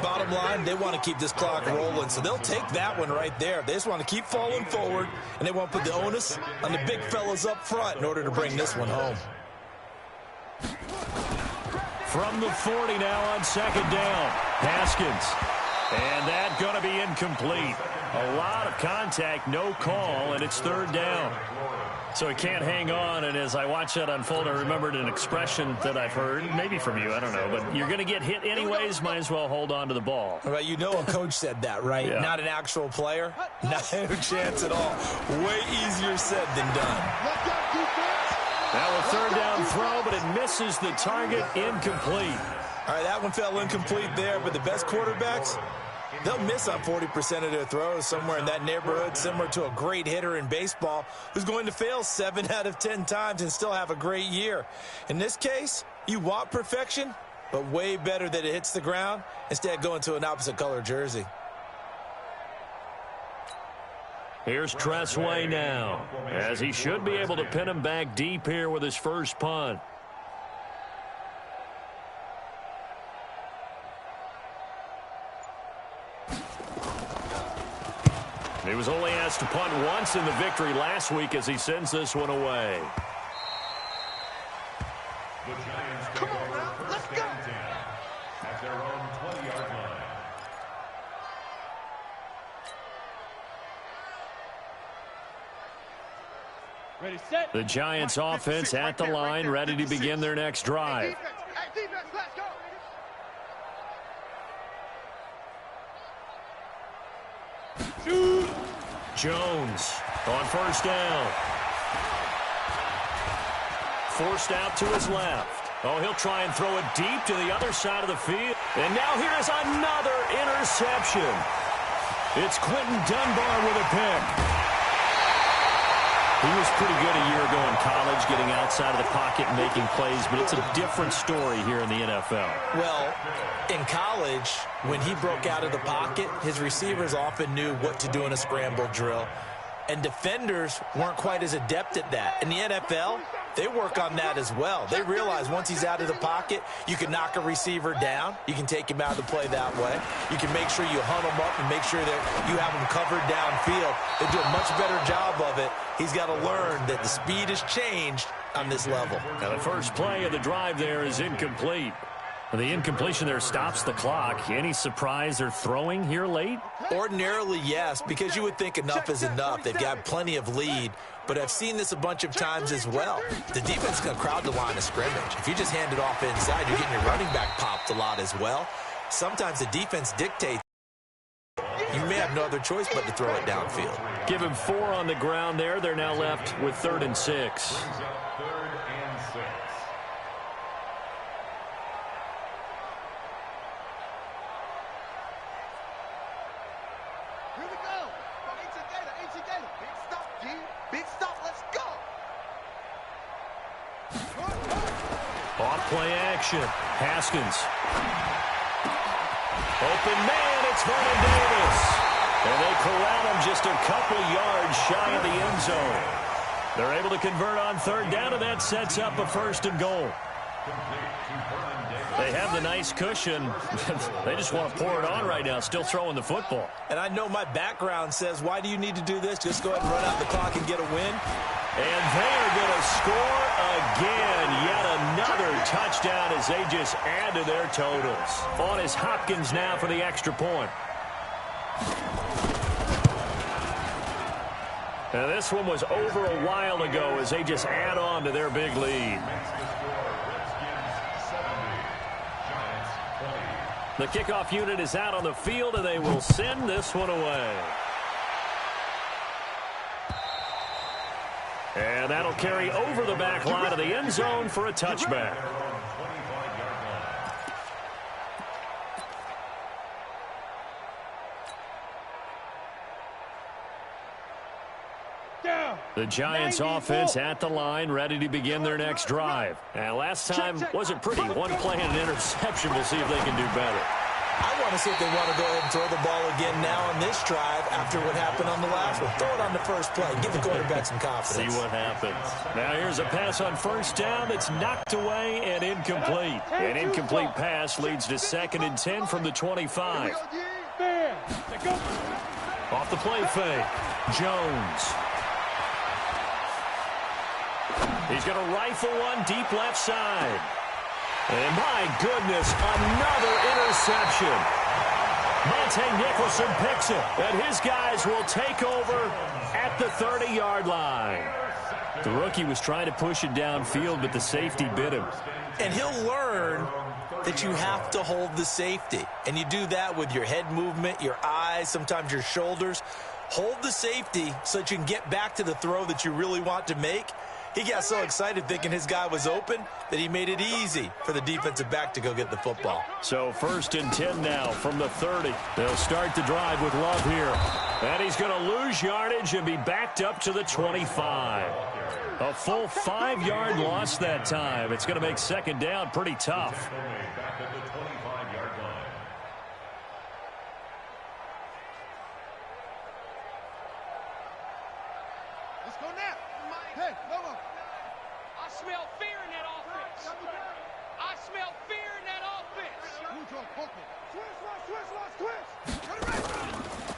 [SPEAKER 5] Bottom line, they want to keep this clock rolling, so they'll take that one right there. They just want to keep falling forward, and they want to put the onus on the big fellas up front in order to bring this one home.
[SPEAKER 2] From the 40 now on 2nd down. Haskins. And that going to be incomplete. A lot of contact, no call, and it's 3rd down. So he can't hang on, and as I watch that unfold, I remembered an expression that I've heard, maybe from you, I don't know, but you're going to get hit anyways, might as well hold on to the ball.
[SPEAKER 5] Well, you know a coach said that, right?
[SPEAKER 2] Yeah.
[SPEAKER 5] Not an actual player. Not a chance at all. Way easier said than done.
[SPEAKER 2] Now a 3rd down throw, but it misses the target, incomplete.
[SPEAKER 5] All right, that one fell incomplete there, but the best quarterbacks, they'll miss on 40% of their throws, somewhere in that neighborhood, similar to a great hitter in baseball who's going to fail 7 out of 10 times and still have a great year. In this case, you want perfection, but way better that it hits the ground instead of going to an opposite color jersey.
[SPEAKER 2] Here's Tressway now, as he should be able to pin him back deep here with his first punt. He was only asked to punt once in the victory last week as he sends this one away.
[SPEAKER 3] The Giants take over first and 10 at their own 20-yard line.
[SPEAKER 4] Ready, set.
[SPEAKER 2] The Giants offense at the line, ready to begin their next drive.
[SPEAKER 4] Defense, let's go.
[SPEAKER 2] Jones on 1st down. forced out to his left. Oh, he'll try and throw it deep to the other side of the field. And now here's another interception. It's Quentin Dunbar with a pick. He was pretty good a year ago in college, getting outside of the pocket and making plays, but it's a different story here in the NFL.
[SPEAKER 5] Well, in college, when he broke out of the pocket, his receivers often knew what to do in a scramble drill, and defenders weren't quite as adept at that. In the NFL, they work on that as well. They realize once he's out of the pocket, you can knock a receiver down. You can take him out of the play that way. You can make sure you hunt him up and make sure that you have him covered downfield. They do a much better job of it. He's got to learn that the speed has changed on this level.
[SPEAKER 2] Now the first play of the drive there is incomplete. And the incompletion there stops the clock. Any surprise they're throwing here late?
[SPEAKER 5] Ordinarily, yes, because you would think enough is enough. They've got plenty of lead, but I've seen this a bunch of times as well. The defense is going to crowd the line of scrimmage. If you just hand it off inside, you're getting your running back popped a lot as well. Sometimes the defense dictates. You may have no other choice but to throw it downfield.
[SPEAKER 2] Give him 4 on the ground there. They're now left with 3rd and 6.
[SPEAKER 3] Third and 6.
[SPEAKER 4] Here we go. Ancient Gator. Big stop, G. Big stop. Let's go.
[SPEAKER 2] Off play action. Haskins. Open man. It's Vernon Davis. And they corral him just a couple yards shy of the end zone. They're able to convert on 3rd down, and that sets up a 1st and goal. They have the nice cushion. They just want to pour it on right now, still throwing the football.
[SPEAKER 5] And I know my background says, why do you need to do this? Just go ahead and run out the clock and get a win.
[SPEAKER 2] And they are going to score again. Yet another touchdown as they just add to their totals. On is Hopkins now for the extra point. Now this one was over a while ago as they just add on to their big lead. The kickoff unit is out on the field, and they will send this one away. And that'll carry over the back line of the end zone for a touchback. The Giants offense at the line, ready to begin their next drive. And last time wasn't pretty. One play and an interception. We'll see if they can do better.
[SPEAKER 5] I want to see if they want to go ahead and throw the ball again now on this drive after what happened on the last one. Throw it on the first play. Give the quarterback some confidence.
[SPEAKER 2] See what happens. Now here's a pass on 1st down that's knocked away and incomplete. An incomplete pass leads to 2nd and 10 from the 25. Off the play fake. Jones. He's going to rifle one deep left side. And my goodness, another interception. Monte Nicholson picks it, and his guys will take over at the 30-yard line. The rookie was trying to push it downfield, but the safety bit him.
[SPEAKER 5] And he'll learn that you have to hold the safety. And you do that with your head movement, your eyes, sometimes your shoulders. Hold the safety so that you can get back to the throw that you really want to make. He got so excited thinking his guy was open that he made it easy for the defensive back to go get the football.
[SPEAKER 2] So 1st and 10 now from the 30. They'll start the drive with Love here. And he's going to lose yardage and be backed up to the 25. A full 5-yard loss that time. It's going to make 2nd down pretty tough.
[SPEAKER 4] Let's go now. Hey, Lobo.
[SPEAKER 6] I smell fear in that offense. I smell fear in that offense.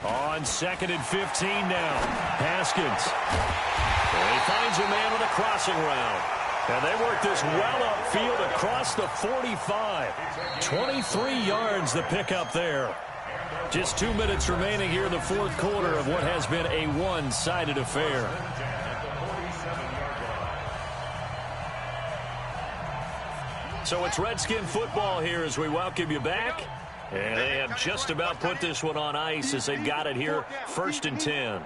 [SPEAKER 2] On 2nd and 15 now. Haskins. And he finds a man with a crossing route. And they work this well upfield across the 45. 23 yards the pickup there. Just 2 minutes remaining here in the 4th quarter of what has been a one-sided affair. So it's Redskin football here as we welcome you back. And they have just about put this one on ice as they've got it here, 1st and 10.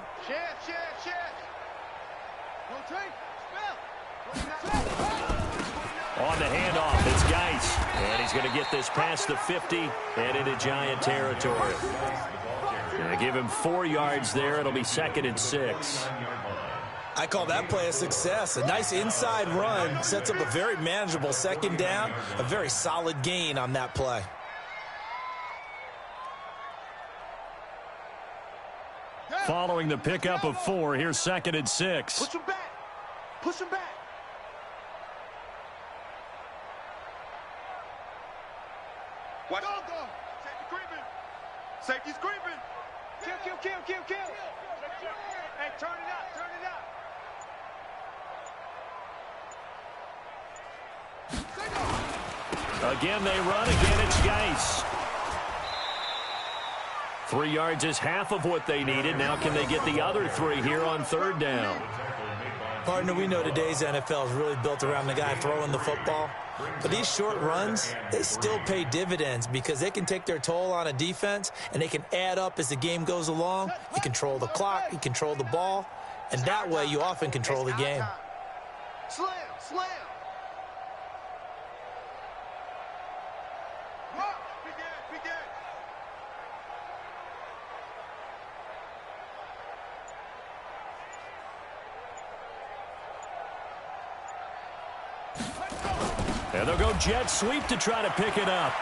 [SPEAKER 2] on the handoff. It's Geis. And he's going to get this past the 50 and into Giant territory. Going to give him 4 yards there. It'll be 2nd and 6.
[SPEAKER 5] I call that play a success. A nice inside run sets up a very manageable 2nd down. A very solid gain on that play.
[SPEAKER 2] Following the pickup of 4, here's 2nd and 6.
[SPEAKER 4] Push him back. Push him back. Watch. Go. Safety creeping. Safety's creeping. Kill. Hey, turn it out.
[SPEAKER 2] Again, they run. Again, it's Geis. 3 yards is half of what they needed. Now can they get the other 3 here on 3rd down?
[SPEAKER 5] Partner, we know today's NFL is really built around the guy throwing the football. But these short runs, they still pay dividends because they can take their toll on a defense, and they can add up as the game goes along. You control the clock, you control the ball, and that way you often control the game.
[SPEAKER 4] Slam. Begin.
[SPEAKER 2] And they'll go jet sweep to try to pick it up.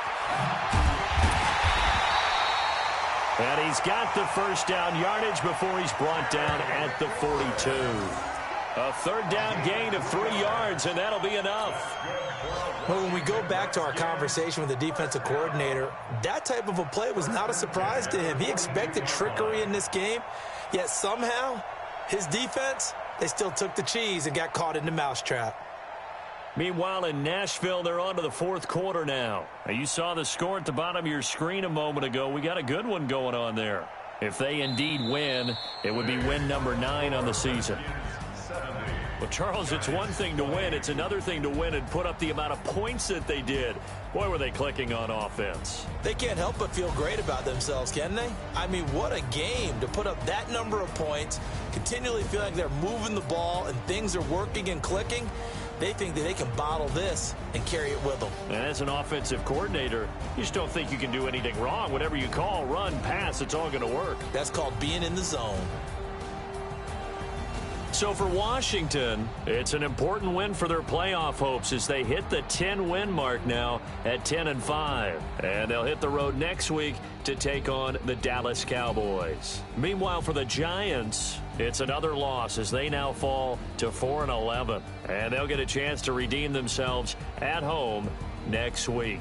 [SPEAKER 2] And he's got the 1st down yardage before he's brought down at the 42. A 3rd down gain of 3 yards, and that'll be enough.
[SPEAKER 5] Well, when we go back to our conversation with the defensive coordinator, that type of a play was not a surprise to him. He expected trickery in this game, yet somehow his defense, they still took the cheese and got caught in the mousetrap.
[SPEAKER 2] Meanwhile, in Nashville, they're on to the 4th quarter now. You saw the score at the bottom of your screen a moment ago. We got a good one going on there. If they indeed win, it would be win number 9 on the season. Well, Charles, it's one thing to win. It's another thing to win and put up the amount of points that they did. Boy, were they clicking on offense.
[SPEAKER 5] They can't help but feel great about themselves, can they? I mean, what a game to put up that number of points, continually feel like they're moving the ball and things are working and clicking. They think that they can bottle this and carry it with them.
[SPEAKER 2] And as an offensive coordinator, you just don't think you can do anything wrong. Whatever you call, run, pass, it's all going to work.
[SPEAKER 5] That's called being in the zone.
[SPEAKER 2] So for Washington, it's an important win for their playoff hopes as they hit the 10-win mark now at 10-5. And they'll hit the road next week to take on the Dallas Cowboys. Meanwhile, for the Giants, it's another loss as they now fall to 4-11. And they'll get a chance to redeem themselves at home next week.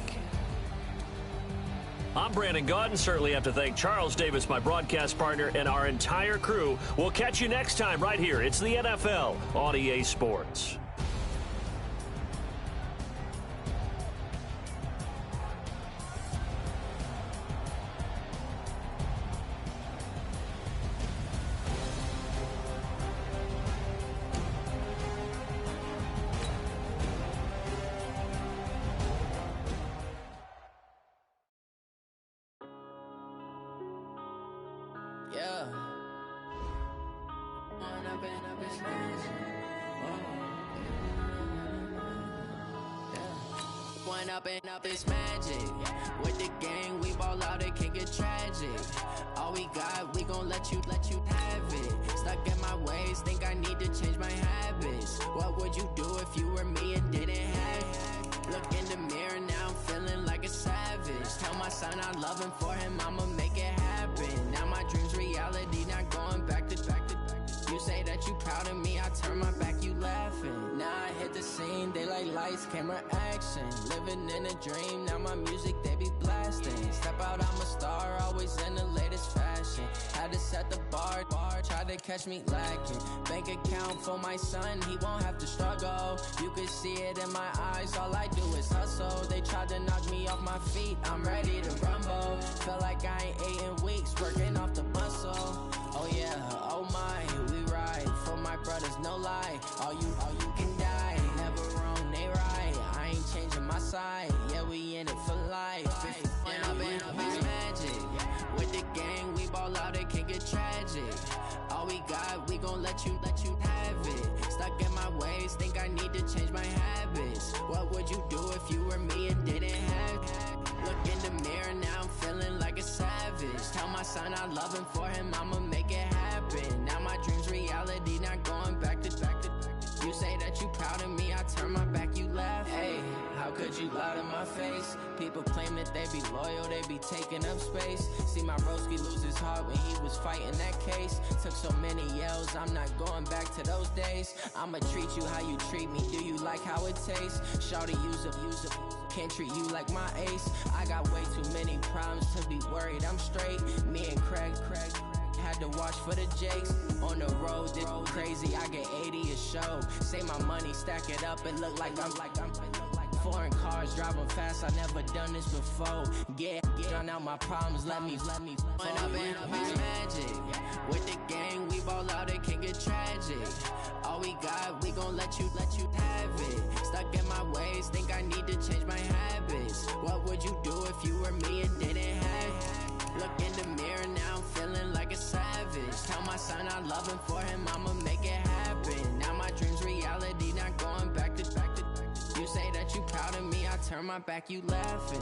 [SPEAKER 2] I'm Brandon Gaudin. Certainly have to thank Charles Davis, my broadcast partner, and our entire crew. We'll catch you next time right here. It's the NFL on EA Sports.
[SPEAKER 7] Yeah. One up and up is magic. With the gang, we ball out, it can get tragic. All we got, we gon' let you have it. Stuck in my ways, think I need to change my habits. What would you do if you were me and didn't have it? Look in the mirror, now I'm feeling like a savage. Tell my son I love him, for him I'ma make it happen. Now my dream's reality, not going back to back. You say that you proud of me, I turn my back, you laughing. Now I hit the scene, they like lights, camera, action. Living in a dream, now my music, they be blasting. Step out, I'm a star, always in the latest fashion. Had to set the bar, try to catch me lacking. Bank account for my son, he won't have to struggle. You can see it in my eyes, all I do is hustle. They tried to knock me off my feet, I'm ready to rumble. Feel like I ain't ate in weeks, working off the muscle. Oh yeah, oh my, we ride for my brothers, no lie. All you can die, never wrong, they right. I ain't changing my side, yeah, we in it for life. And up is magic. With the gang, we ball out, it can get tragic. All we got, we gon' let you have it. Stuck in my ways, think I need to change my habits. What would you do if you were me and didn't have it? Look in the mirror, now I'm feeling like a savage. Tell my son I love him, for him I'ma make it happen. Now my dream's reality, not going back to. You say that you proud of me, I turn my back, you laugh. Hey, how could you lie to my face? People claim that they be loyal, they be taking up space. See my broski lose his heart when he was fighting that case. Took so many yells, I'm not going back to those days. I'ma treat you how you treat me, do you like how it tastes? Shawty, use up, can't treat you like my ace. I got way too many problems to be worried, I'm straight. Me and Craig had to watch for the Jakes. On the road, this crazy, I get 80 a show. Say my money, stack it up, it look like I'm foreign cars, driving fast, I never done this before. Get drown out my problems, let me When up in it's magic. With the gang, we ball out, it can get tragic. All we got, we gon' let you have it. Stuck in my ways, think I need to change my habits. What would you do if you were me and didn't have it? Look in the mirror, now I'm feeling like a savage. Tell my son I love him, for him I'ma make it happen. Now my dream's reality, not going back to. You say that you proud of me, I turn my back, you laughing.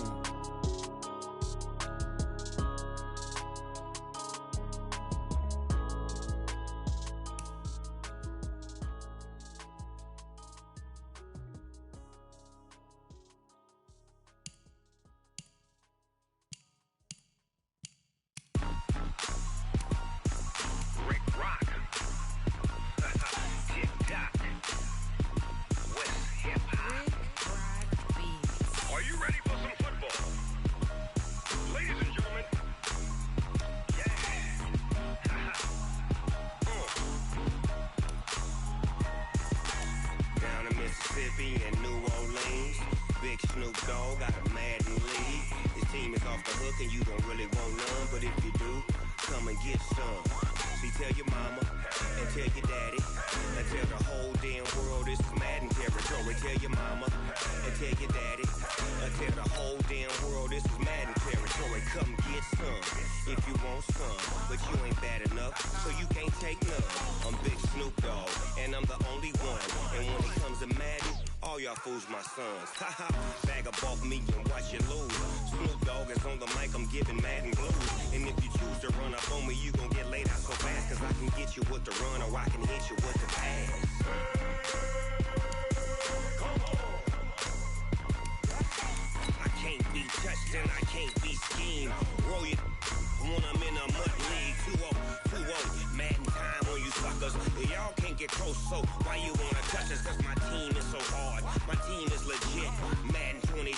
[SPEAKER 8] My sons, haha, bag up off me and watch you lose. Snoop Dogg is on the mic, I'm giving Madden blues. And if you choose to run up on me, you gon' get laid out so fast. Cause I can get you with the run or I can hit you with the pass. Come on. I can't be touched and I can't be schemed. Roll you when I'm in a mud league. 2-0, Madden time on you suckers. Y'all can't get close, so why you wanna touch us? Cause my team is so hard. My team is legit. Madden 20,